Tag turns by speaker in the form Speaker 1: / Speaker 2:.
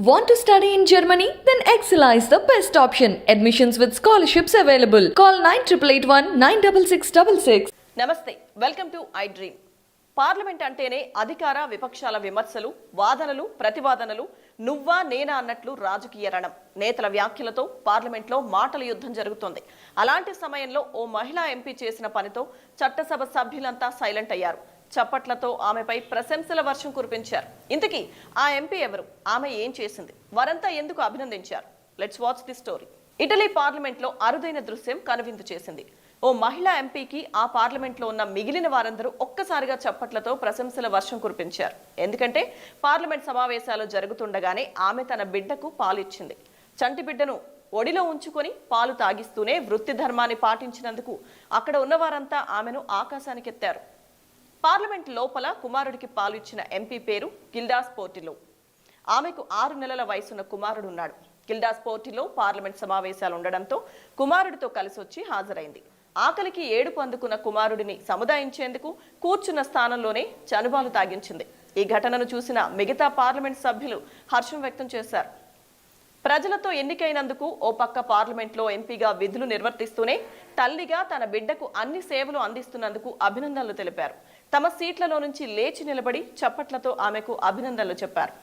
Speaker 1: Want to study in Germany? Then Excella is the best option. Admissions with scholarships available. Call 9881 96666.
Speaker 2: నమస్తే, welcome to I dream. Parliament అంటేనే అధికార విపక్షాల విమర్శలు, వాదనలు, ప్రతివాదనలు, నువ్వా నేనా అన్నట్లు రాజకీయ రణం. నేతల వ్యాఖ్యలతో పార్లమెంట్లో మాటల యుద్ధం జరుగుతోంది. అలాంటి సమయంలో ఓ మహిళా ఎంపీ చేసిన పనితో చట్టసభ సభ్యులంతా సైలెంట్ అయ్యారు. చప్పట్లతో ఆమెపై ప్రశంసల వర్షం కురిపించారు. ఇంతకీ ఆ ఎంపీ ఎవరు? ఆమె ఏం చేసింది? వారంతా ఎందుకు అభినందించారు? Let's watch the story. Italy పార్లమెంట్లో అరుదైన దృశ్యం కనువిందు చేసింది. ఓ మహిళా ఎంపీకి ఆ పార్లమెంట్లో ఉన్న మిగిలిన వారందరూ ఒక్కసారిగా చప్పట్లతో ప్రశంసల వర్షం కురిపించారు. ఎందుకంటే పార్లమెంట్ సమావేశాలు జరుగుతుండగానే ఆమె తన బిడ్డకు పాలిచ్చింది. చంటి బిడ్డను ఒడిలో ఉంచుకొని పాలు తాగిస్తూనే వృత్తి ధర్మాన్ని పాటించినందుకు అక్కడ ఉన్న వారంతా ఆమెను ఆకాశానికెత్తారు. పార్లమెంట్ లోపల కుమారుడికి పాలు ఇచ్చిన ఎంపీ పేరు గిల్డాస్ పోర్టిలో. ఆమెకు 6 నెలల వయసున్న కుమారుడున్నాడు. గిల్డాస్ పోర్టిలో పార్లమెంట్ సమావేశాలు ఉండడంతో కుమారుడితో కలిసి వచ్చి హాజరైంది. ఆకలికి ఏడుపు అందుకున్న కుమారుడిని సముదాయించేందుకు కూర్చున్న స్థానంలోనే చనుబాలు తాగించింది. ఈ ఘటనను చూసిన మిగతా పార్లమెంట్ సభ్యులు హర్షం వ్యక్తం చేశారు. ప్రజలతో ఎన్నికైనందుకు ఓ పక్క పార్లమెంట్లో ఎంపీగా విధులు నిర్వర్తిస్తూనే తల్లిగా తన బిడ్డకు అన్ని సేవలు అందిస్తున్నందుకు అభినందనలు తెలిపారు. తమ సీట్లలో నుంచి లేచి నిలబడి చప్పట్లతో ఆమెకు అభినందనలు చెప్పారు.